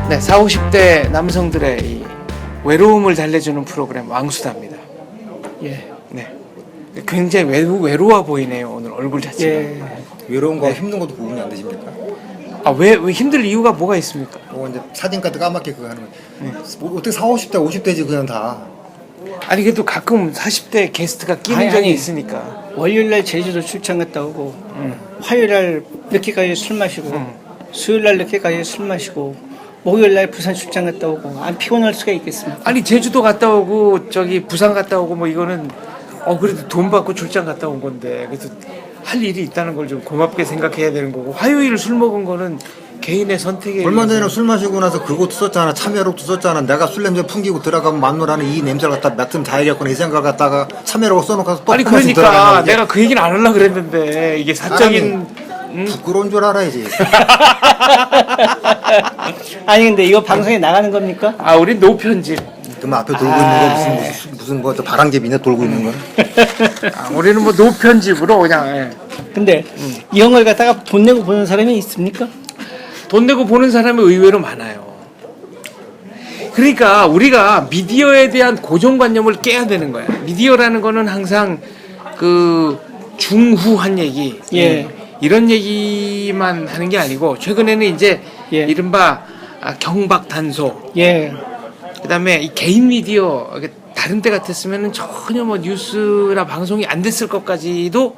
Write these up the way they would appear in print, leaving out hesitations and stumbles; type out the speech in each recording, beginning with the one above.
네, 40, 50대 남성들의 이 외로움을 달래주는 프로그램 왕수다입니다. 예. 네, 굉장히 외로워 보이네요. 오늘 얼굴 자체가. 예. 외로운 거 힘든 것도 구분이 안 되십니까? 아, 왜 힘들 이유가 뭐가 있습니까? 뭐 이제 사진까지 까맣게 그거 하는 거. 뭐 어떻게 40, 50대, 50대지 그냥 다. 아니 그래도 가끔 40대 게스트가 끼는 적이 있으니까. 월요일날 제주도 출장 갔다 오고 화요일날 늦게까지 술 마시고 수요일날 늦게까지 술 마시고 목요일날 부산 출장 갔다 오고 안 피곤할 수가 있겠습니까? 아니 제주도 갔다 오고 저기 부산 갔다 오고 뭐 이거는 그래도 돈 받고 출장 갔다 온 건데 그래서 할 일이 있다는 걸 좀 고맙게 생각해야 되는 거고 화요일 술 먹은 거는 개인의 선택에 얼마 전에 술 마시고 나서 그것도 썼잖아. 참외록도 썼잖아. 내가 술 냄새 풍기고 들어가면 만노라는 이 냄새를 갖다 맡으면 다 해야겠구나 이 생각을 갖다가 참외록 써놓고 또 아니 그러니까 내가 그 얘기는 안 하려고 그랬는데 이게 사적인 부끄러운 줄 알아야지. 아니 근데 이거 방송에 나가는 겁니까? 아 우린 노편집. 그럼 앞에 돌고 있는 거 무슨 뭐 바람개비네 돌고 있는 거. 우리는 뭐 노편집으로 그냥 예. 근데 이 영화를 갖다가 돈 내고 보는 사람이 있습니까? 돈 내고 보는 사람이 의외로 많아요. 그러니까 우리가 미디어에 대한 고정관념을 깨야 되는 거야. 미디어라는 거는 항상 그 중후한 얘기, 예. 이런 얘기만 하는 게 아니고 최근에는 이제 예. 이른바 경박 단속, 예. 그다음에 이 개인 미디어 다른 때 같았으면은 전혀 뭐 뉴스나 방송이 안 됐을 것까지도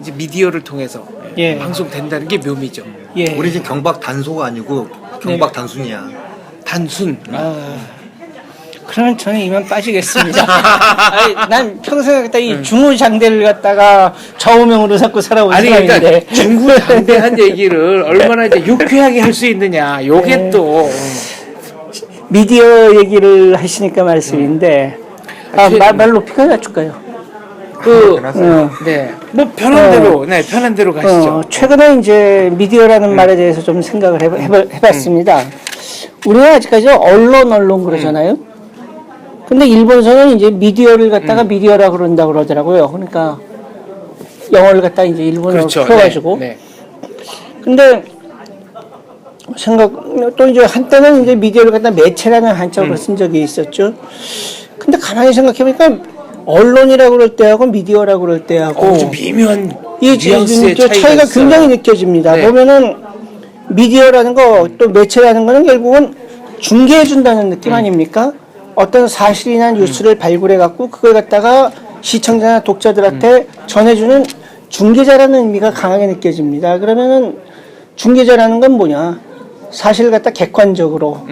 이제 미디어를 통해서 예. 방송된다는 게 묘미죠. 예. 우리 지금 경박 단소가 아니고 경박 단순이야. 단순. 그러면 저는 이만 빠지겠습니다. 아니, 난 평소에 갖다 이 중후장대를 갖다가 좌우명으로 잡고 살아온 아니 사람인데. 그러니까 중후장대한 얘기를 얼마나 이제 유쾌하게 할 수 있느냐. 요게 또 미디어 얘기를 하시니까 말씀인데 말 높이가 낮출까요? 네. 뭐 편한 대로 편한 대로 가시죠. 최근에 이제 미디어라는 말에 대해서 좀 생각을 해봤습니다. 우리는 아직까지 언론 그러잖아요. 근데 일본에서는 이제 미디어를 갖다가 미디어라고 그런다 그러더라고요. 그러니까 영어를 갖다 이제 일본어로 그렇죠. 풀어가지고. 네. 근데 또 이제 한때는 이제 미디어를 갖다 매체라는 한자로 쓴 적이 있었죠. 근데 가만히 생각해보니까 언론이라고 그럴 때하고 미디어라고 그럴 때하고 좀 미묘한 이 뉘앙스의 차이가 있어요. 굉장히 느껴집니다. 네. 보면은 미디어라는 거 또 매체라는 거는 결국은 중개해 준다는 느낌 아닙니까? 어떤 사실이나 뉴스를 발굴해 갖고 그걸 갖다가 시청자나 독자들한테 전해주는 중개자라는 의미가 강하게 느껴집니다. 그러면은 중개자라는 건 뭐냐? 사실을 갖다 객관적으로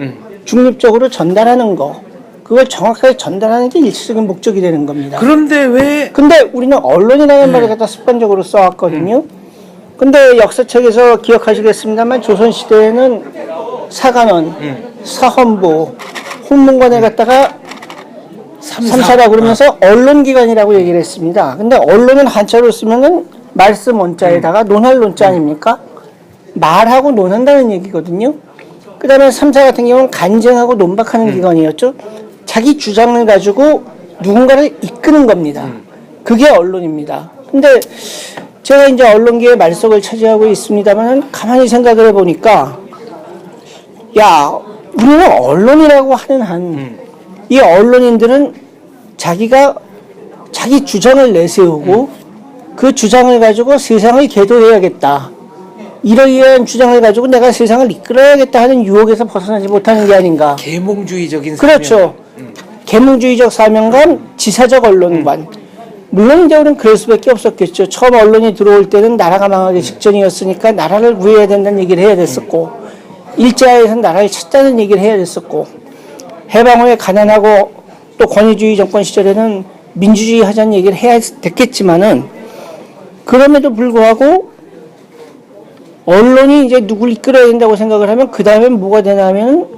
중립적으로 전달하는 거. 그걸 정확하게 전달하는 게 일시적인 목적이 되는 겁니다. 근데 우리는 언론이라는 말을 갖다 습관적으로 써왔거든요. 근데 역사책에서 기억하시겠습니다만 조선시대에는 사관원, 사헌부, 홍문관에 갖다가 삼사라 그러면서 언론기관이라고 얘기를 했습니다. 근데 언론은 한자로 쓰면은 말씀 원자에다가 논할 논자 아닙니까? 말하고 논한다는 얘기거든요. 그 다음에 삼사 같은 경우는 간쟁하고 논박하는 기관이었죠. 자기 주장을 가지고 누군가를 이끄는 겁니다. 그게 언론입니다. 근데 제가 이제 언론계의 말석을 차지하고 있습니다만 가만히 생각을 해보니까 우리는 언론이라고 하는 한 이 언론인들은 자기가 자기 주장을 내세우고 그 주장을 가지고 세상을 계도해야겠다. 이러이러한 주장을 가지고 내가 세상을 이끌어야겠다 하는 유혹에서 벗어나지 못하는 게 아닌가. 계몽주의적인 그렇죠. 계몽주의적 사명감, 지사적 언론관. 물론 이제 우리는 그럴 수밖에 없었겠죠. 처음 언론이 들어올 때는 나라가 망하기 직전이었으니까 나라를 구해야 된다는 얘기를 해야 됐었고 일제하에서 나라를 찾자는 얘기를 해야 됐었고 해방 후에 가난하고 또 권위주의 정권 시절에는 민주주의 하자는 얘기를 해야 됐겠지만은 그럼에도 불구하고 언론이 이제 누굴 이끌어야 된다고 생각을 하면 그 다음에 뭐가 되냐면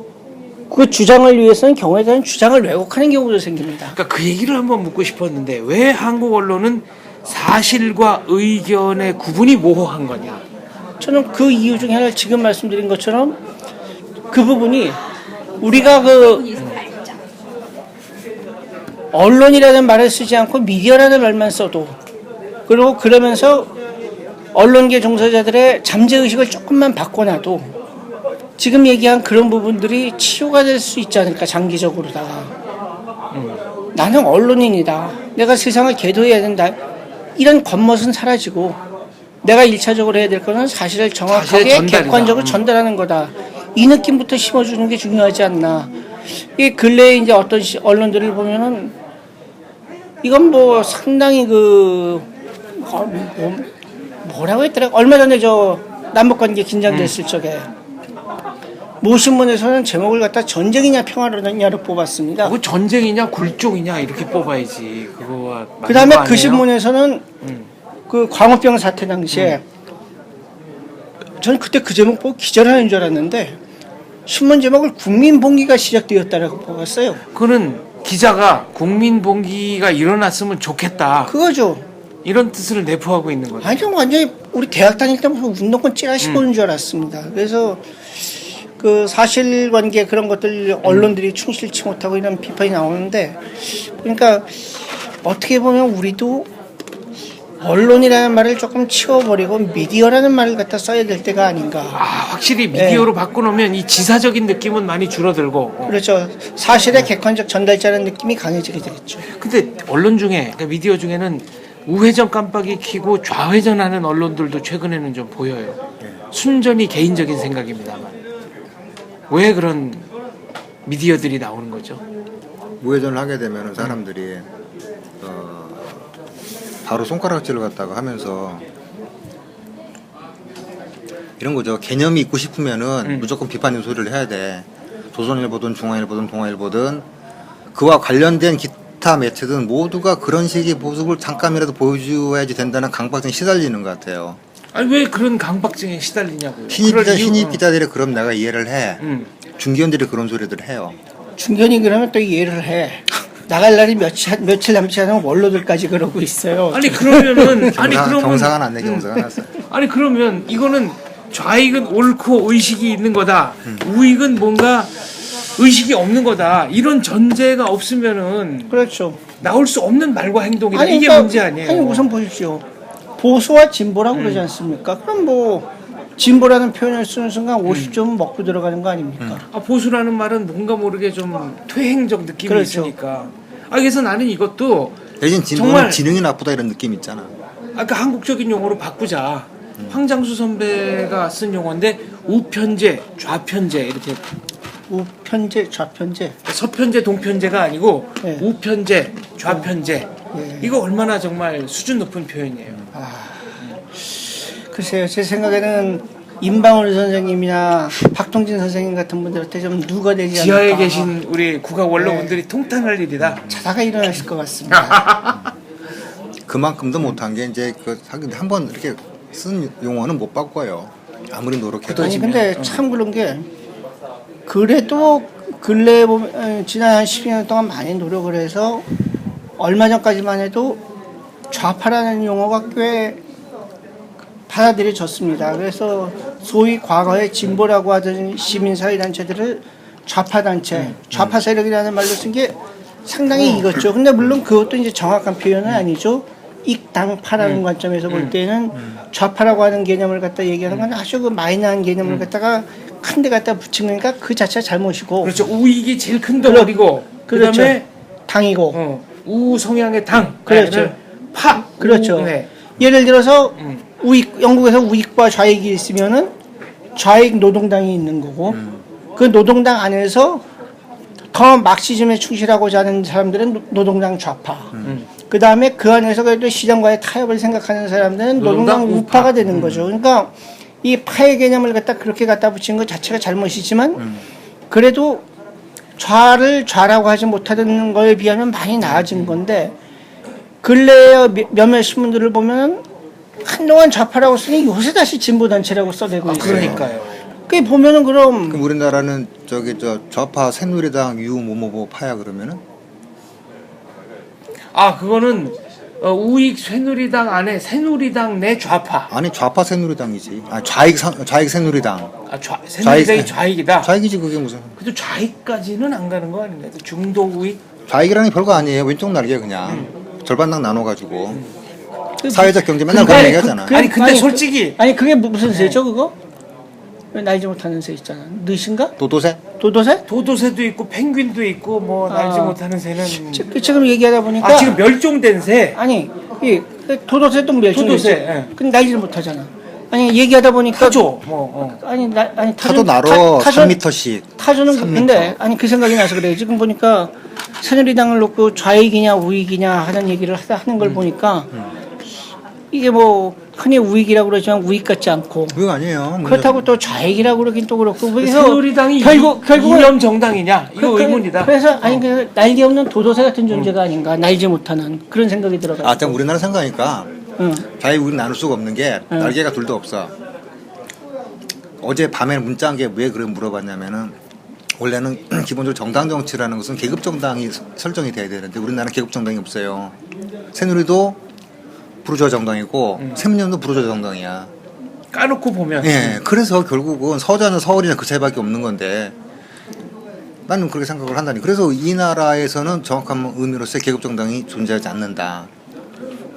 그 주장을 위해서는 경우에 따른 주장을 왜곡하는 경우도 생깁니다. 그러니까 그 얘기를 한번 묻고 싶었는데 왜 한국 언론은 사실과 의견의 구분이 모호한 거냐? 저는 그 이유 중에 하나 지금 말씀드린 것처럼 그 부분이 우리가 그 언론이라는 말을 쓰지 않고 미디어라는 말만 써도 그리고 그러면서 언론계 종사자들의 잠재의식을 조금만 바꿔놔도 지금 얘기한 그런 부분들이 치유가 될 수 있지 않을까 장기적으로다가. 나는 언론인이다. 내가 세상을 계도해야 된다. 이런 겉멋은 사라지고 내가 1차적으로 해야 될 거는 사실을 정확하게 사실의 전달이다. 객관적으로 전달하는 거다. 이 느낌부터 심어주는 게 중요하지 않나. 이 근래에 이제 어떤 언론들을 보면은 이건 뭐 상당히 뭐라고 했더라. 얼마 전에 저 남북관계 긴장됐을 적에 모 신문에서는 제목을 갖다 전쟁이냐 평화로냐로 뽑았습니다. 그 전쟁이냐 굴종이냐 이렇게 뽑아야지. 그거와 그 다음에 맞는 거 그 아니에요? 신문에서는 그 광우병 사태 당시에 저는 그때 그 제목 보고 기절하는 줄 알았는데 신문 제목을 국민봉기가 시작되었다라고 뽑았어요. 그거는 기자가 국민봉기가 일어났으면 좋겠다. 그거죠. 이런 뜻을 내포하고 있는 거죠. 아니, 좀 완전히 우리 대학 다닐 때 무슨 운동권 찌라시 보는 줄 알았습니다. 그래서 그 사실관계 그런 것들 언론들이 충실치 못하고 이런 비판이 나오는데, 그러니까 어떻게 보면 우리도 언론이라는 말을 조금 치워버리고 미디어라는 말을 갖다 써야 될 때가 아닌가. 확실히 미디어로 바꿔놓으면 이 지사적인 느낌은 많이 줄어들고. 그렇죠. 사실의 객관적 전달자라는 느낌이 강해지게 되겠죠. 근데 언론 중에, 그러니까 미디어 중에는 우회전 깜빡이 켜고 좌회전하는 언론들도 최근에는 좀 보여요. 순전히 개인적인 생각입니다만. 왜 그런 미디어들이 나오는 거죠? 우회전을 하게 되면 사람들이 바로 손가락질을 갖다가 하면서 이런 거죠. 개념이 있고 싶으면은 무조건 비판의 소리를 해야 돼. 조선일보든 중앙일보든 동아일보든 그와 관련된 기타 매체든 모두가 그런 식의 모습을 잠깐이라도 보여줘야지 된다는 강박증에 시달리는 것 같아요. 아니 왜 그런 강박증에 시달리냐고요? 신입 기자들이 그럼 내가 이해를 해. 중견들이 그런 소리들을 해요. 중견이 그러면 또 이해를 해. 나갈 날이 며칠 남지 않으면 원로들까지 그러고 있어요. 아니 그러면은 아니 그러면 경사가 났네. 경사가 났어. 아니 그러면 이거는 좌익은 옳고 의식이 있는 거다. 우익은 뭔가 의식이 없는 거다. 이런 전제가 없으면은 그렇죠. 나올 수 없는 말과 행동이다. 아니, 이게 그러니까, 문제 아니에요? 아니 우선 보십시오. 보수와 진보라고 그러지 않습니까? 그럼 뭐 진보라는 표현을 쓰는 순간 50점은 먹고 들어가는 거 아닙니까? 보수라는 말은 뭔가 모르게 좀 퇴행적 느낌이 그렇죠. 있으니까. 그래서 나는 이것도 대신 진보는 정말 지능이 나쁘다 이런 느낌 있잖아. 아까 한국적인 용어로 바꾸자. 황장수 선배가 쓴 용어인데 우편제, 좌편제 이렇게 우편제, 좌편제. 서편제, 동편제가 아니고 네. 우편제, 좌편제. 네. 이거 얼마나 정말 수준 높은 표현이에요. 글쎄요, 제 생각에는 임방울 선생님이나 박동진 선생님 같은 분들한테 좀 누가 되지 않을까. 지하에 계신 우리 국악 원로분들이 통탄할 일이다. 자다가 일어나실 것 같습니다. 그만큼도 못한 게 이제 그 한번 이렇게 쓴 용어는 못 바꿔요. 아무리 노력해도. 아니 근데 참 그런 게 그래도 근래에 보면 지난 한 10년 동안 많이 노력을 해서 얼마 전까지만 해도 좌파라는 용어가 꽤 받아들여졌습니다. 그래서 소위 과거에 진보라고 하던 시민사회단체들을 좌파단체, 좌파 세력이라는 말로 쓴 게 상당히 익었죠. 근데 물론 그것도 이제 정확한 표현은 아니죠. 익당파라는 관점에서 볼 때는 좌파라고 하는 개념을 갖다 얘기하는 건 아주 그 마이너한 개념을 갖다가 큰 데 갖다 붙이니까 그 자체가 잘못이고. 그렇죠. 우익이 제일 큰 덩어리고 그렇죠. 그다음에 당이고. 우 성향의 당. 그렇죠. 파. 그렇죠. 네. 예를 들어서 영국에서 우익과 좌익이 있으면은 좌익 노동당이 있는 거고 그 노동당 안에서 더 막시즘에 충실하고자 하는 사람들은 노동당 좌파. 그 다음에 그 안에서 그래도 시장과의 타협을 생각하는 사람들은 노동당 우파가 되는 거죠. 그러니까 이 파의 개념을 갖다 그렇게 갖다 붙인 것 자체가 잘못이지만 그래도 좌를 좌라고 하지 못하는 거에 비하면 많이 나아진 건데 근래에 몇몇 신문들을 보면 한동안 좌파라고 쓰니 요새 다시 진보단체라고 써내고 있어요. 그러니까요. 그게 보면은 그럼 우리나라는 저 좌파 새누리당 유모모모 파야 그러면은 그거는 우익 새누리당 안에 새누리당 내 좌파. 아니 좌파 새누리당이지. 좌익 새누리당. 새누리당이 좌익이다. 좌익이지 그게 무슨. 그래도 좌익까지는 안 가는 거 아닌가요? 중도 우익. 좌익이라는 게 별거 아니에요. 왼쪽 날개 그냥 절반당 나눠가지고 사회적 경제 맨날 그런 얘기하잖아. 아니 근데 솔직히 아니 그게 무슨 죄죠 그거? 왜 날지 못하는 새 있잖아. 느신가? 도도새? 도도새? 도도새도 있고 펭귄도 있고 뭐 날지 아. 못하는 새는 지금 얘기하다 보니까 아 지금 멸종된 새. 아니 이 도도새도 멸종됐지. 도도새, 예. 근데 날지를 못하잖아. 아니 얘기하다 보니까 타조 뭐 아니 타도 날어 3m씩. 타조는 3m. 근데 아니 그 생각이 나서 그래. 지금 보니까 새누리당을 놓고 좌익이냐 우익이냐 하는 얘기를 하는 걸 보니까 이게 뭐 흔히 우익이라고 그러지만 우익 같지 않고 그거 아니에요. 그렇다고 또 좌익이라고 그러긴 또 그렇고 그래서 새누리당이 결국은 이념 정당이냐 이거 의문이다. 그래서 아니 그 날개 없는 도도새 같은 존재가 아닌가 날지 못하는 그런 생각이 들어가지고. 아, 참 우리나라 생각하니까 응. 자유우익 나눌 수가 없는 게 날개가 둘도 없어. 어제 밤에 문자 한 게 왜 그래 물어봤냐면은 원래는 기본적으로 정당 정치라는 것은 계급 정당이 설정이 돼야 되는데 우리나라는 계급 정당이 없어요. 새누리도 부르주아 정당이고 새민연도 부르주아 정당이야. 까놓고 보면 예, 그래서 결국은 서자는 서울이나 그 사이밖에 없는 건데 나는 그렇게 생각을 한다니. 그래서 이 나라에서는 정확한 의미로서의 계급 정당이 존재하지 않는다.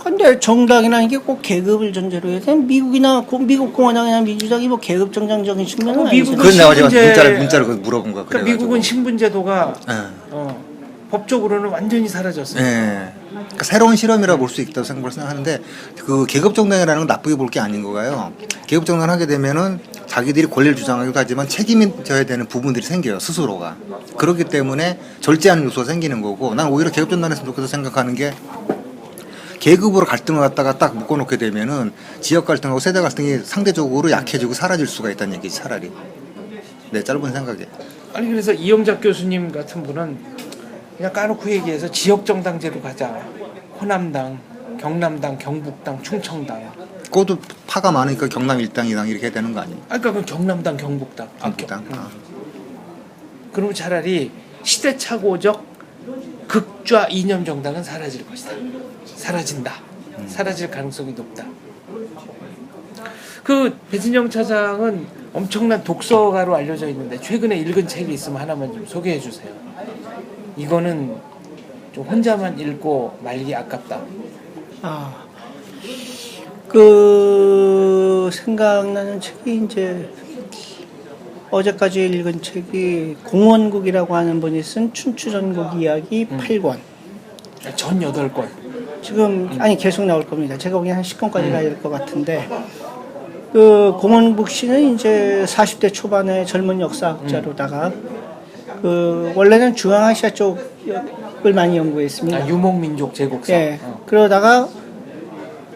근데 정당이라는 게 꼭 계급을 전제로 해서 미국이나 미국 공화당이나 민주당이 뭐 계급 정당적인 측면은 미국은 아니잖아요. 그건 내가 신분제- 문자를 물어본 거야. 그러니까 미국은 신분제도가 예. 법적으로는 완전히 사라졌어요. 예. 그러니까 새로운 실험이라고 볼 수 있다고 생각하는데 그 계급 정당이라는 건 나쁘게 볼 게 아닌 거가요. 계급 정당을 하게 되면은 자기들이 권리를 주장하기도 하지만 책임이 져야 되는 부분들이 생겨요 스스로가. 그렇기 때문에 절제하는 요소가 생기는 거고 난 오히려 계급 정당했으면 좋겠다 생각하는 게 계급으로 갈등을 갖다가 딱 묶어놓게 되면은 지역 갈등하고 세대 갈등이 상대적으로 약해지고 사라질 수가 있다는 얘기지 차라리. 내 짧은 생각에. 아니 그래서 이영작 교수님 같은 분은 그냥 까놓고 얘기해서 지역정당제로 가자. 호남당, 경남당, 경북당, 충청당. 그것도 파가 많으니까 경남 1당 2당 이렇게 해야 되는 거 아니에요? 아까 그 경남당, 경북당. 경북당. 그러면 차라리 시대착오적 극좌 이념 정당은 사라질 것이다. 사라진다. 사라질 가능성이 높다. 그 배진영 차장은 엄청난 독서가로 알려져 있는데 최근에 읽은 책이 있으면 하나만 좀 소개해 주세요. 이거는 좀 혼자만 읽고 말기 아깝다. 그 생각나는 책이 이제 어제까지 읽은 책이 공원국이라고 하는 분이 쓴 춘추전국 이야기 8권. 전 8권. 지금 아니 계속 나올 겁니다. 제가 보기엔 한 10권까지 가야 될 것 같은데 그 공원국 씨는 이제 40대 초반의 젊은 역사학자로다가 그 원래는 중앙아시아 쪽을 많이 연구했습니다. 유목민족 제국사. 예. 그러다가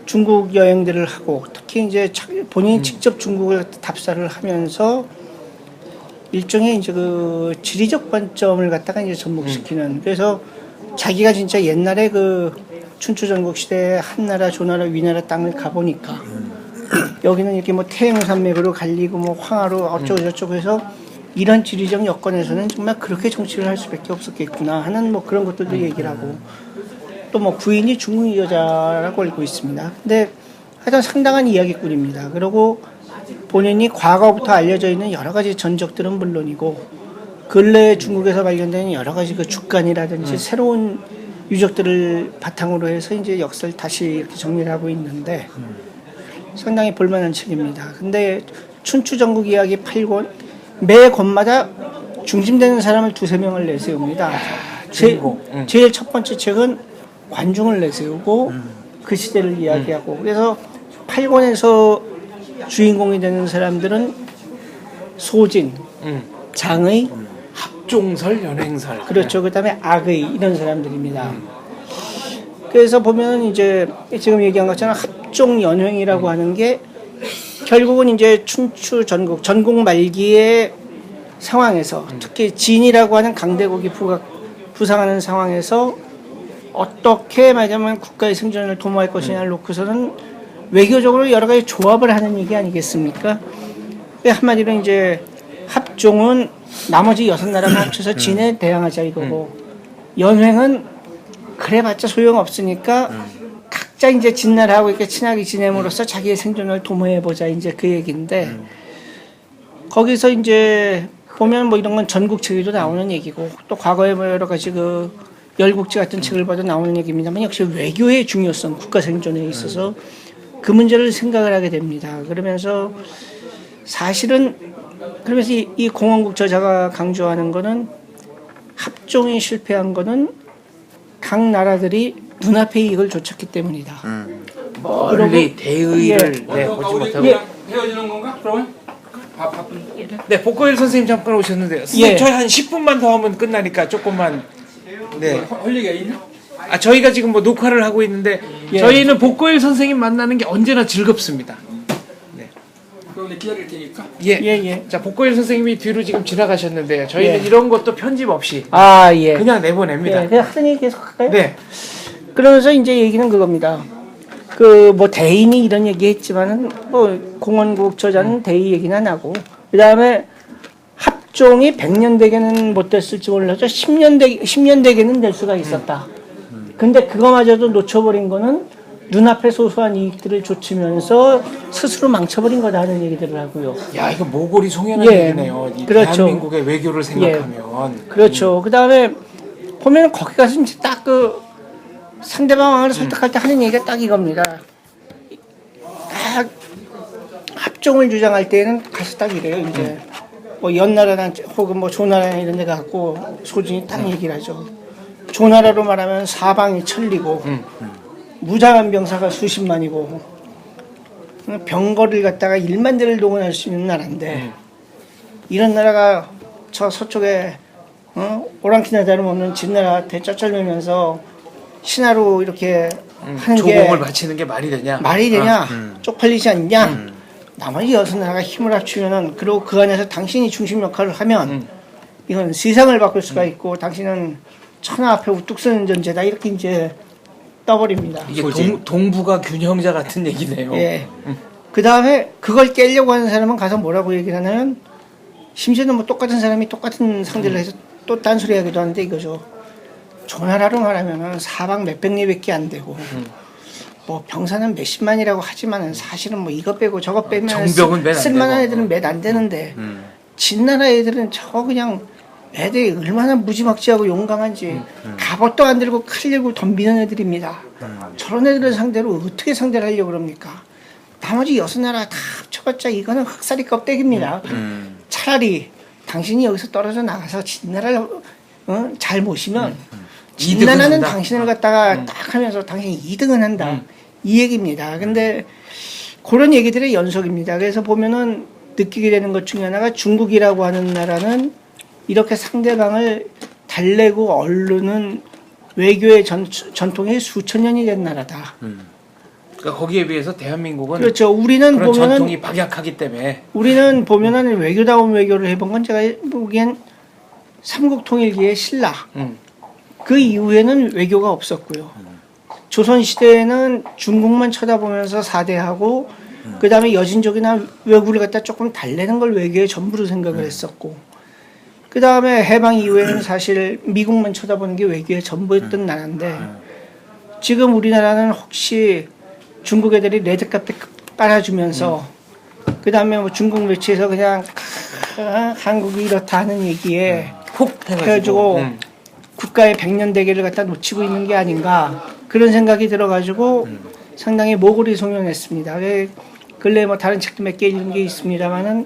중국 여행들을 하고 특히 이제 본인이 직접 중국을 답사를 하면서 일종의 이제 그 지리적 관점을 갖다가 이제 접목시키는 그래서 자기가 진짜 옛날에 그 춘추전국 시대에 한나라, 조나라, 위나라 땅을 가보니까 여기는 이렇게 뭐 태행산맥으로 갈리고 뭐 황하로 어쩌고 저쩌고 해서 이런 지리적 여건에서는 정말 그렇게 정치를 할 수밖에 없었겠구나 하는 뭐 그런 것들도 얘기를 하고 또 뭐 부인이 중국 여자라고 알고 있습니다. 근데 하여튼 상당한 이야기꾼입니다. 그리고 본인이 과거부터 알려져 있는 여러 가지 전적들은 물론이고 근래 중국에서 발견된 여러 가지 그 죽간이라든지 새로운 유적들을 바탕으로 해서 이제 역사를 다시 이렇게 정리를 하고 있는데 상당히 볼만한 책입니다. 근데 춘추전국 이야기 8권 매 권마다 중심되는 사람을 2-3명을 내세웁니다. 제일 첫 번째 책은 관중을 내세우고 그 시대를 이야기하고 그래서 8권에서 주인공이 되는 사람들은 소진, 장의, 합종설, 연행설. 그렇죠. 그다음에 악의 이런 사람들입니다. 그래서 보면 이제 지금 얘기한 것처럼 합종 연횡이라고 하는 게 결국은 이제 춘추 전국 말기의 상황에서 특히 진이라고 하는 강대국이 부상하는 상황에서 어떻게 말하자면 국가의 생존을 도모할 것이냐를 놓고서는 외교적으로 여러 가지 조합을 하는 얘기 아니겠습니까? 한마디로 이제 합종은 나머지 6나라가 합쳐서 진에 대항하자 이거고 연횡은 그래봤자 소용없으니까 각자 이제 진나라하고 이렇게 친하게 지냄으로써 자기의 생존을 도모해보자 이제 그 얘기인데 거기서 이제 보면 뭐 이런 건 전국체계도 나오는 얘기고 또 과거에 뭐 여러 가지 그 열국지 같은 책을 봐도 나오는 얘기입니다만 역시 외교의 중요성 국가 생존에 있어서 그 문제를 생각을 하게 됩니다. 그러면서 사실은 그러면서 이 공원국 저자가 강조하는 거는 합종이 실패한 거는 각 나라들이 눈앞의 이익을 좇았기 때문이다. 멀리 대의를 보지 못하고. 헤어지는 건가? 그러면? 바쁜데? 네, 복고일 선생님 잠깐 오셨는데요. 예. 선생님 저희 한 10분만 더 하면 끝나니까 조금만. 네. 할 얘기가 있나? 저희가 지금 뭐 녹화를 하고 있는데 예. 저희는 복고일 선생님 만나는 게 언제나 즐겁습니다. 그럼 기다릴 테니까. 예. 자, 복고일 선생님이 뒤로 지금 지나가셨는데요. 저희는 예. 이런 것도 편집 없이 아, 예. 그냥 내보냅니다. 예, 그냥 하던 얘기 계속 할까요? 네. 그러면서 이제 얘기는 그겁니다. 그 뭐 대인이 이런 얘기 했지만은 뭐 공원국 저자는 대의 얘기는 안 하고 그다음에 합종이 100년 대계는 못 됐을지 몰라도 10년 대계는 될 수가 있었다. 근데 그거마저도 놓쳐버린 거는 눈앞의 소소한 이익들을 좇으면서 스스로 망쳐버린 거다는 얘기들을 하고요. 야, 이거 모골이 송연한 예. 얘기네요. 이 그렇죠. 대한민국의 외교를 생각하면. 그렇죠. 그다음에 보면 거기 가서 이제 딱 그 상대방을 설득할 때 하는 얘기가 딱 이겁니다. 딱 합종을 주장할 때는 가서 딱 이래요. 이제 뭐 연나라나 혹은 뭐 조나라나 이런 데 갖고 소진이 딱 얘기를 하죠. 조나라로 말하면 사방이 천리고 무장한 병사가 수십만이고 병거를 갖다가 1만 대를 동원할 수 있는 나라인데 이런 나라가 저 서쪽에 오랑캐나 다름없는 진나라한테 쩌쩔매면서 신하로 이렇게 하는 게 조공을 바치는 게 말이 되냐? 말이 되냐? 쪽팔리지 않냐? 나머지 6나라가 힘을 합치면은 그리고 그 안에서 당신이 중심 역할을 하면 이건 세상을 바꿀 수가 있고 당신은 천하 앞에 우뚝 서는 존재다 이렇게 이제 떠버립니다. 이게 동북아 균형자 같은 얘기네요. 예. 그 다음에 그걸 깨려고 하는 사람은 가서 뭐라고 얘기를 하냐면 심지어는 뭐 똑같은 사람이 똑같은 상대를 해서 또 딴소리 하기도 하는데 이거죠. 조나라로 말하면은 사방 몇백 리밖에 안 되고 뭐 병사는 몇십만이라고 하지만은 사실은 뭐 이거 빼고 저거 빼면 정병은 몇 안 쓸만한 되고. 애들은 몇 안 되는데 진나라 애들은 저 그냥 애들이 얼마나 무지막지하고 용감한지 갑옷도 안 들고 칼 들고 덤비는 애들입니다. 저런 애들을 상대로 어떻게 상대를 하려고 그럽니까? 나머지 6나라 다 합쳐봤자 이거는 흑살이 껍데기입니다. 차라리 당신이 여기서 떨어져 나가서 진나라를 잘 모시면 진나라는 준다. 당신을 갖다가 딱 하면서 당신이 2등은 한다. 이 얘기입니다. 근데 그런 얘기들의 연속입니다. 그래서 보면은 느끼게 되는 것 중에 하나가 중국이라고 하는 나라는 이렇게 상대방을 달래고 얼르는 외교의 전통이 수천 년이 된 나라다. 그러니까 거기에 비해서 대한민국은 그렇죠. 우리는 그런 보면은 전통이 박약하기 때문에 우리는 보면은 외교다운 외교를 해본 건 제가 보기엔 삼국통일기의 신라 그 이후에는 외교가 없었고요. 조선시대에는 중국만 쳐다보면서 사대하고 그 다음에 여진족이나 외국을 갖다 조금 달래는 걸 외교의 전부로 생각을 했었고 그 다음에 해방 이후에는 사실 미국만 쳐다보는 게 외교의 전부였던 나라인데 지금 우리나라는 혹시 중국 애들이 레드카펫 깔아주면서 그 다음에 뭐 중국 매체에서 그냥 한국이 이렇다 하는 얘기에 콕 해가지고 국가의 100년 대계를 갖다 놓치고 있는 게 아닌가 그런 생각이 들어가지고 상당히 모골이 송연했습니다. 근래 뭐 다른 책도 몇 개 읽은 게 있습니다만은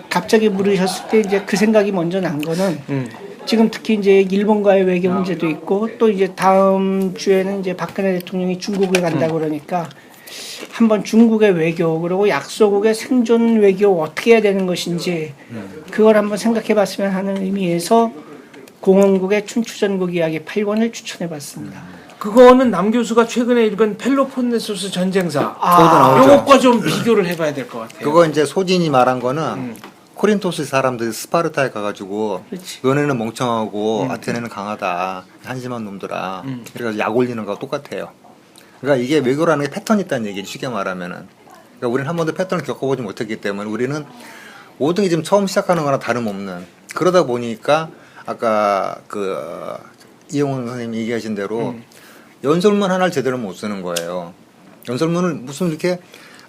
갑자기 물으셨을 때 이제 그 생각이 먼저 난 거는 지금 특히 이제 일본과의 외교 문제도 있고 또 이제 다음 주에는 이제 박근혜 대통령이 중국을 간다고 그러니까 한번 중국의 외교 그리고 약소국의 생존 외교 어떻게 해야 되는 것인지 그걸 한번 생각해 봤으면 하는 의미에서 공원국의 춘추전국 이야기 8권을 추천해 봤습니다. 그거는 남 교수가 최근에 읽은 펠로폰네소스 전쟁사 거기도 나오죠. 요것과 좀 비교를 해봐야 될 것 같아요. 그거 이제 소진이 말한 거는 코린토스 사람들이 스파르타에 가가지고 그렇지. 너네는 멍청하고 아테네는 강하다 한심한 놈들아 그래가지고 약 올리는 거하고 똑같아요. 그러니까 이게 외교라는 게 패턴이 있다는 얘기지 쉽게 말하면은. 그러니까 우리는 한 번도 패턴을 겪어보지 못했기 때문에 우리는 모든 게 지금 처음 시작하는 거나 다름없는 그러다 보니까 아까 그 이용훈 선생님이 얘기하신 대로 연설문 하나를 제대로 못 쓰는 거예요. 연설문을 무슨 이렇게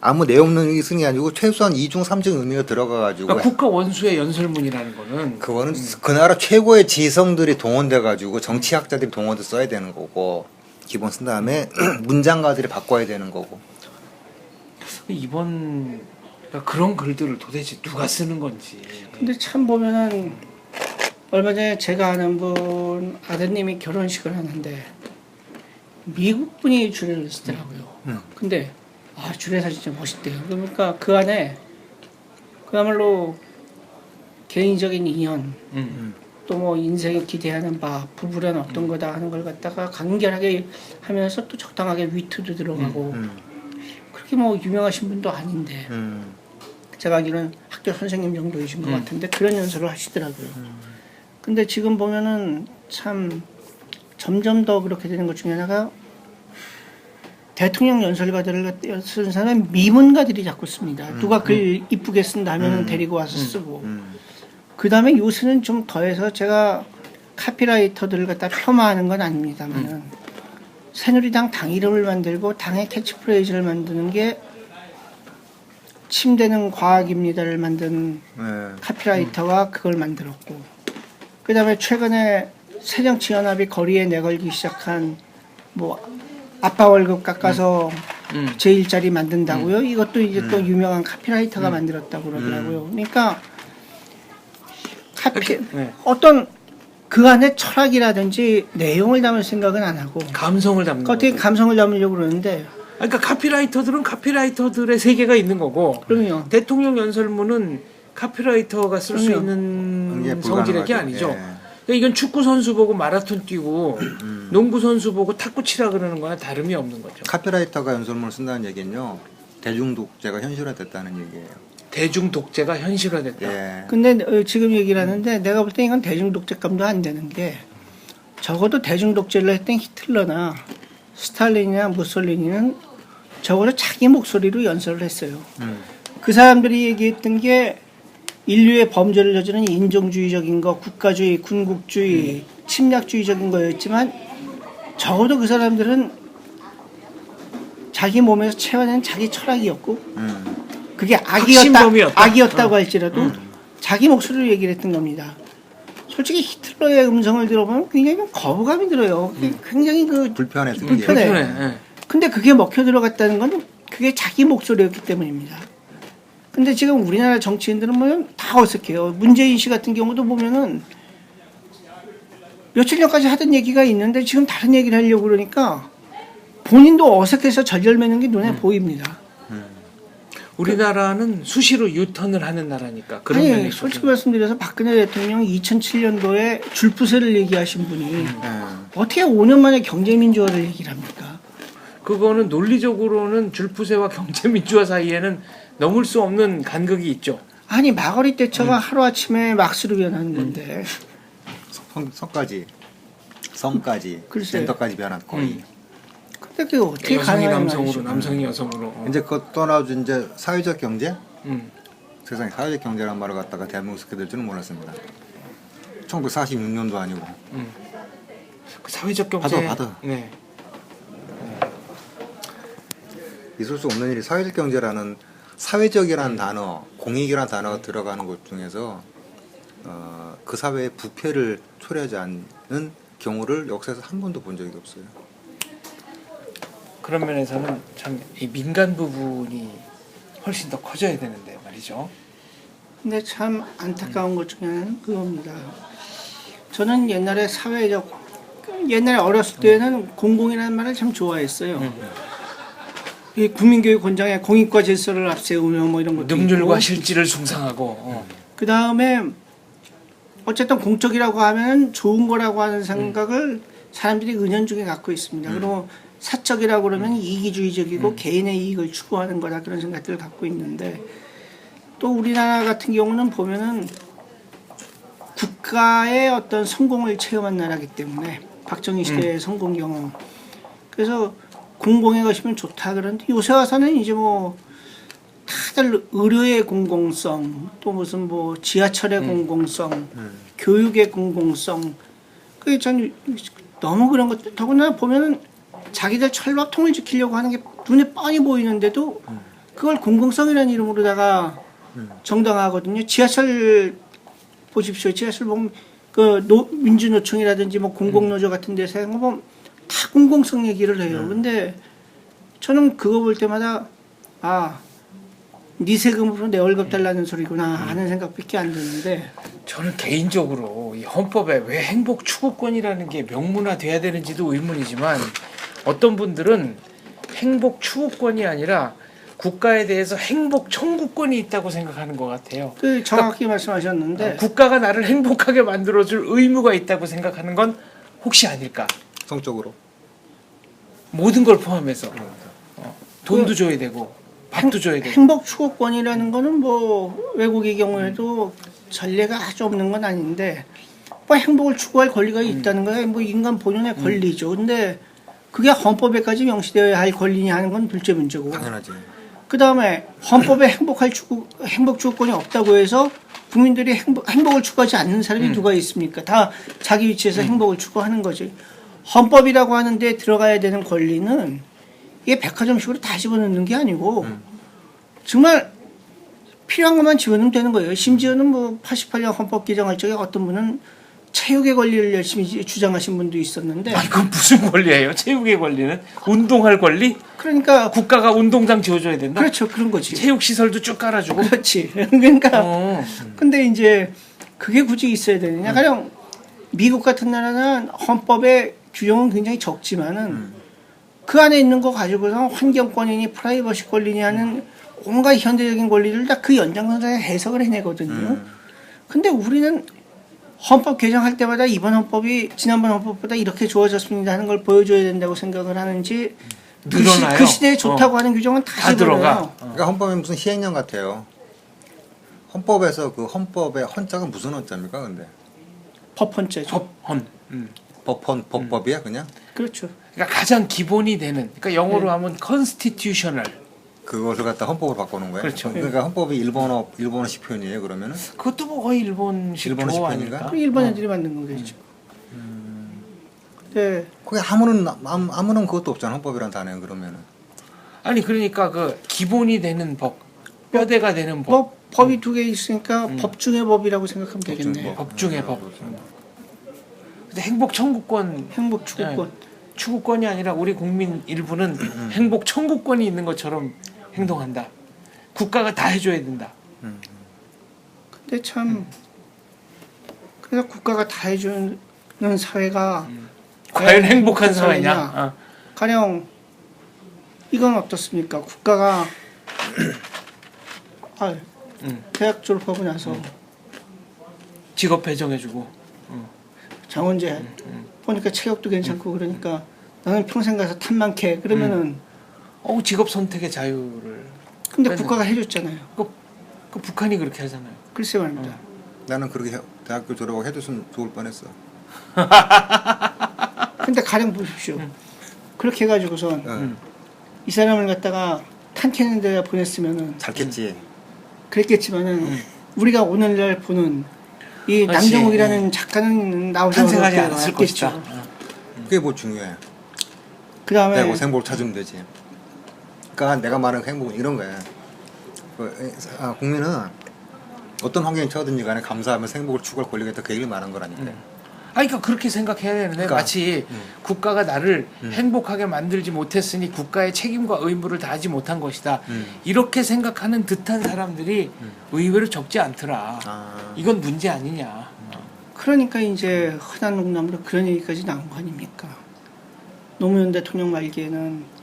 아무 내용 없는 얘기 쓰는 게 아니고 최소한 2중 3중 의미가 들어가가지고 그러니까 국가 원수의 연설문이라는 거는 그거는 그 나라 최고의 지성들이 동원돼가지고 정치학자들이 동원돼 써야 되는 거고 기본 쓴 다음에 문장가들이 바꿔야 되는 거고 이번 그러니까 그런 글들을 도대체 누가 쓰는 건지. 근데 참 보면은 얼마 전에 제가 아는 분 아드님이 결혼식을 하는데 미국 분이 주례를 쓰더라고요. 근데 주례사 진짜 멋있대요. 그러니까 그 안에 그야말로 개인적인 인연 또 뭐 인생에 기대하는 바 부부란 어떤 거다 하는 걸 갖다가 간결하게 하면서 또 적당하게 위트도 들어가고 그렇게 뭐 유명하신 분도 아닌데 제가 알기로는 학교 선생님 정도이신 것 같은데 그런 연설을 하시더라고요. 근데 지금 보면은 참 점점 더 그렇게 되는 것 중에 하나가 대통령 연설가들을 쓰는 사람은 미문가들이 자꾸 씁니다. 누가 글 이쁘게 쓴다 하면 데리고 와서 쓰고 그 다음에 요새는 좀 더해서 제가 카피라이터들을 갖다 폄하하는 건 아닙니다만 새누리당 당 이름을 만들고 당의 캐치프레이즈를 만드는 게 침대는 과학입니다를 만든 카피라이터가 그걸 만들었고 그 다음에 최근에 새정치연합이 거리에 내걸기 시작한 뭐 아빠 월급 깎아서 제 일자리 만든다고요? 이것도 이제 또 유명한 카피라이터가 만들었다고 그러더라고요. 그러니까 어떤 그 안에 철학이라든지 내용을 담을 생각은 안 하고 감성을 담는 어떻게 거죠. 감성을 담으려고 그러는데 그러니까 카피라이터들은 카피라이터들의 세계가 있는 거고 그럼요. 대통령 연설문은 카피라이터가 쓸 수 그럼요. 있는 그게 성질의 게 불가능하죠. 아니죠. 예. 그러니까 이건 축구 선수 보고 마라톤 뛰고 농구 선수 보고 탁구 치라 그러는 거나 다름이 없는 거죠. 카피라이터가 연설문을 쓴다는 얘기는요. 대중 독재가 현실화됐다는 얘기예요. 대중 독재가 현실화됐다. 예. 근데 지금 얘기를 하는데 내가 볼 때 이건 대중 독재감도 안 되는 게 적어도 대중 독재를 했던 히틀러나 스탈린이나 무솔리니는 적어도 자기 목소리로 연설을 했어요. 그 사람들이 얘기했던 게 인류의 범죄를 저지르는 인종주의적인 거, 국가주의, 군국주의, 침략주의적인 거였지만 적어도 그 사람들은 자기 몸에서 채워낸 자기 철학이었고 그게 확신범이었다. 악이었다고 할지라도 자기 목소리로 얘기를 했던 겁니다. 솔직히 히틀러의 음성을 들어보면 굉장히 거부감이 들어요. 굉장히 불편해. 불편해. 예. 근데 그게 먹혀 들어갔다는 건 그게 자기 목소리였기 때문입니다. 근데 지금 우리나라 정치인들은 보면 다 어색해요. 문재인 씨 같은 경우도 보면은 며칠 전까지 하던 얘기가 있는데 지금 다른 얘기를 하려고 그러니까 본인도 어색해서 절절매는 게 눈에 보입니다. 우리나라는 수시로 유턴을 하는 나라니까 그런 면이 아니 있어서. 솔직히 말씀드려서 박근혜 대통령이 2007년도에 줄부세를 얘기하신 분이 어떻게 5년 만에 경제민주화를 얘기를 합니까? 그거는 논리적으로는 줄푸세와 경제민주화 사이에는 넘을 수 없는 간극이 있죠. 아니 마거리 대처가 하루아침에 막스로 변하는 건데 성까지 글쎄요. 젠더까지 변한 거의. 근데 그게 어떻게 여성이 가능한 남성으로 말이죠? 남성이 여성으로. 이제 그것 떠나서 이제 사회적 경제? 음. 세상에 사회적 경제라는 말을 갖다가 대한민국 쓰게 될 줄은 몰랐습니다. 1946년도 아니고. 그 사회적 경제. 받아. 네. 있을 수 없는 일이 사회적 경제라는 사회적이라는 단어, 공익이라는 단어가 들어가는 것 중에서 그 사회의 부패를 초래하지 않는 경우를 역사에서 한 번도 본 적이 없어요. 그런 면에서는 참 이 민간 부분이 훨씬 더 커져야 되는데 말이죠. 근데 참 안타까운 것 중에 하나는 그겁니다. 저는 옛날에 옛날에 어렸을 때는 공공이라는 말을 참 좋아했어요. 이 국민교육원장의 공익과 질서를 앞세우며 뭐 이런 것도 능률과 있고. 실질을 숭상하고. 그 다음에 어쨌든 공적이라고 하면 좋은 거라고 하는 생각을 사람들이 은연중에 갖고 있습니다. 그리고 사적이라고 그러면 이기주의적이고 개인의 이익을 추구하는 거다 그런 생각들을 갖고 있는데 또 우리나라 같은 경우는 보면은 국가의 어떤 성공을 체험한 나라이기 때문에 박정희 시대의 성공 경험 그래서 공공에 가시면 좋다 그러는데 요새 와서는 이제 뭐 다들 의료의 공공성 또 무슨 뭐 지하철의 공공성 교육의 공공성 그게 전 너무 그런 것들 더구나 보면은 자기들 철밥통을 지키려고 하는 게 눈에 뻔히 보이는데도 그걸 공공성이라는 이름으로다가 정당화하거든요. 지하철 보십시오. 지하철 보면 그 민주노총이라든지 뭐 공공노조 같은 데서 보면 다 공공성 얘기를 해요. 근데 저는 그거 볼 때마다 네 세금으로 내 월급 달라는 소리구나 하는 생각밖에 안 드는데 저는 개인적으로 이 헌법에 왜 행복 추구권이라는 게 명문화돼야 되는지도 의문이지만 어떤 분들은 행복 추구권이 아니라 국가에 대해서 행복 청구권이 있다고 생각하는 것 같아요. 그 정확히 말씀하셨는데 국가가 나를 행복하게 만들어줄 의무가 있다고 생각하는 건 혹시 아닐까? 성적으로. 모든 걸 포함해서 돈도 줘야 되고 밥도 줘야 되고. 행복 추구권이라는 거는 뭐 외국의 경우에도 전례가 아주 없는 건 아닌데 뭐 행복을 추구할 권리가 있다는 거야 뭐 인간 본연의 권리죠. 근데 그게 헌법에까지 명시되어야 할 권리냐 하는 건 둘째 문제고. 당연하지. 그 다음에 헌법에 행복 추구권이 없다고 해서 국민들이 행복을 추구하지 않는 사람이 누가 있습니까? 다 자기 위치에서 행복을 추구하는 거지. 헌법이라고 하는데 들어가야 되는 권리는 이게 백화점식으로 다 집어넣는 게 아니고 정말 필요한 것만 집어넣으면 되는 거예요. 심지어는 뭐 88년 헌법 개정할 적에 어떤 분은 체육의 권리를 열심히 주장하신 분도 있었는데 아, 이건 무슨 권리예요? 체육의 권리는? 운동할 권리? 그러니까 국가가 운동장 지어줘야 된다? 그렇죠. 그런 거지. 체육 시설도 쭉 깔아주고? 그렇지. 그러니까 어. 근데 이제 그게 굳이 있어야 되느냐? 가령 미국 같은 나라는 헌법의 규정은 굉장히 적지만은 그 안에 있는 거 가지고서 환경권이니 프라이버시 권리니 하는 온갖 현대적인 권리를 다 그 연장선상에 해석을 해내거든요. 근데 우리는 헌법 개정할 때마다 이번 헌법이 지난번 헌법보다 이렇게 좋아졌습니다 하는 걸 보여줘야 된다고 생각을 하는지 늘어나요. 그 시대에 좋다고 하는 규정은 다 들어가. 집어넣어요. 그러니까 헌법에 무슨 시행령 같아요. 헌법에서 그 헌법의 헌자가 무슨 헌자입니까, 근데? 법헌죄죠. 법헌. 법법이야 그냥? 그렇죠. 그러니까 가장 기본이 되는. 그러니까 영어로 하면 constitutional. 그것을 갖다 헌법으로 바꾸는 거예요. 그렇죠. 그러니까 헌법이 일본어식 표현이에요. 그러면은 그것도 뭐 거의 일본식 일본어식 조 표현인가? 아닐까? 그 일본 애들이 만든 거겠죠. 네. 거기 아무런 그것도 없잖아. 헌법이란 단어는 그러면은. 아니 그러니까 그 기본이 되는 법, 뼈대가 되는 법, 뭐 법이 두 개 있으니까 법 중의 법이라고 생각하면 중의 되겠네. 법 중의 법. 근데 행복 청구권, 행복 추구권. 추구권이 아니라 우리 국민 일부는 행복 청구권이 있는 것처럼 행동한다. 국가가 다 해줘야 된다. 근데 참 그래서 국가가 다 해주는 사회가 과연 행복한 사회냐? 사회냐? 어. 가령 이건 어떻습니까? 국가가 대학 졸업하고 나서 직업 배정해주고. 장원재 보니까 체격도 괜찮고 그러니까 나는 평생 가서 탐만 캐 그러면은 직업 선택의 자유를. 근데 빼는 국가가 해줬잖아요. 그 북한이 그렇게 하잖아요. 글쎄 말입니다. 나는 그렇게 대학교 졸업하고 해줬으면 좋을 뻔했어. 근데 가령 보십시오. 그렇게 해가지고선 이 사람을 갖다가 탄 캐는 데다 보냈으면은 잘 깼지. 그랬겠지만은 우리가 오늘날 보는 이 그렇지. 남정욱이라는 작가는 나오지 탄생하지 않았을 않았겠죠. 것이다. 그게 뭐 중요해. 그 다음에 내가 행복을 찾으면 되지. 그러니까 내가 말하는 행복은 이런 거야. 국민은 어떤 환경에 처하든지 간에 감사하면서 행복을 추구할 권리가 있다. 그 얘기를 말한 거라니까. 그러니까 그렇게 생각해야 되는데 그러니까, 마치 국가가 나를 행복하게 만들지 못했으니 국가의 책임과 의무를 다하지 못한 것이다. 이렇게 생각하는 듯한 사람들이 의외로 적지 않더라. 이건 문제 아니냐. 그러니까 이제 흔한 농담으로 그런 얘기까지 나온 거 아닙니까? 노무현 대통령 말기에는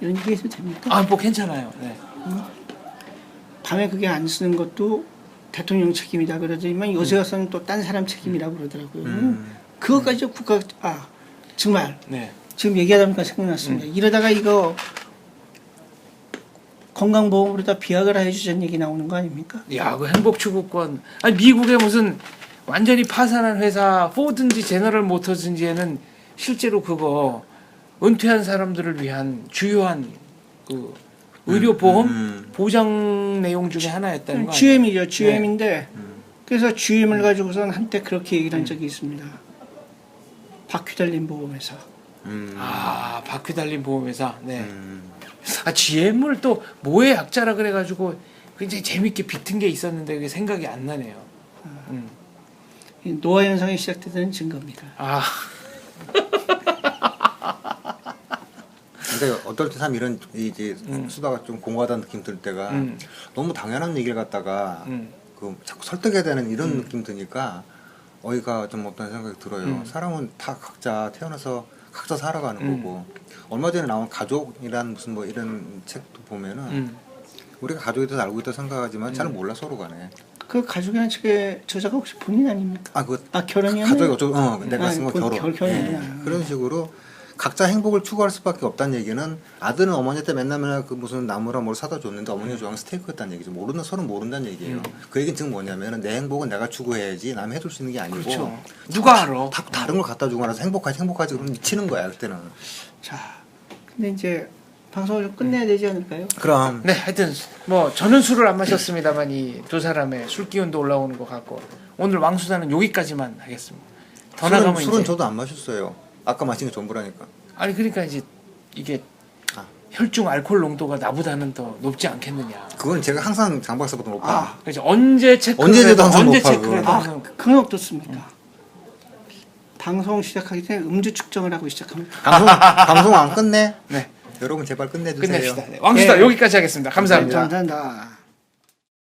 이런 얘기 해도 됩니까? 뭐 괜찮아요. 네. 밤에 그게 안 쓰는 것도 대통령 책임이다 그러더니만 요새 와서는 또 딴 사람 책임이라고 그러더라고요. 그것까지 국가 정말 네. 지금 얘기하다 보니까 생각났습니다. 이러다가 이거 건강보험으로다 비아그라 해주자는 얘기 나오는 거 아닙니까? 야, 그 행복 추구권. 아니 미국의 무슨 완전히 파산한 회사 포든지 제너럴 모터스인지에는 실제로 그거 은퇴한 사람들을 위한 주요한 그 의료보험 보장 내용 중에 하나였다는 거 아니에요? GM이죠. GM인데 그래서 GM을 가지고선 한때 그렇게 얘기를 한 적이 있습니다. 바퀴 달린 보험회사. 바퀴 달린 보험회사. 네. GM을 또 뭐의 약자라 그래가지고 굉장히 재밌게 비튼 게 있었는데 그게 생각이 안 나네요. 이 노화 현상이 시작되는 증거입니다. 근데 어떨 때 참 이런 이제 수다가 좀 공허하다는 느낌 들 때가 너무 당연한 얘기를 갖다가 그 자꾸 설득해야 되는 이런 느낌 드니까 어이가 좀 없다는 생각이 들어요. 사람은 다 각자 태어나서 각자 살아가는 거고 얼마 전에 나온 가족이란 무슨 뭐 이런 책도 보면은 우리가 가족에 대해서 알고 있다 생각하지만 잘 몰라 서로 간에. 그 가족이라는 책의 저자가 혹시 본인 아닙니까? 결혼이 가족이 어쩌고 내가 쓴 거 결혼이야. 네. 그런 식으로 각자 행복을 추구할 수밖에 없다는 얘기는 아들은 어머니한테 맨날 그 무슨 나무랑 뭘 사다 줬는데 어머니가 좋아하는 스테이크였다는 얘기죠. 서로 모른다는 얘기예요. 그 얘기는 지금 뭐냐면은 내 행복은 내가 추구해야지 남이 해줄 수 있는 게 아니고 그렇죠. 누가 알아? 다 다른 걸 갖다 주고 나서 행복하지 그럼 미치는 거야 그때는. 자, 근데 이제 방송을 좀 끝내야 되지 않을까요? 그럼 네, 하여튼 뭐 저는 술을 안 마셨습니다만 이 두 사람의 술 기운도 올라오는 것 같고 오늘 왕수다는 여기까지만 하겠습니다. 더 나가면 술은 이제 저도 안 마셨어요. 아까 마신 게 전부라니까. 아니 그러니까 이제 이게 혈중 알코올 농도가 나보다는 더 높지 않겠느냐. 그건 제가 항상 장 박사보다 높아. 그래서 언제 체크를 언제 해도 해도 항상 언제 높아, 체크를 해도 항상 그건 어떻습니까? 방송 시작하기 전에 음주 측정을 하고 시작합니다. 방송 안 끝내? 네, 여러분 제발 끝내주세요. 끝냅시다. 네, 왕수다 네. 여기까지 하겠습니다. 감사합니다. 감사합니다.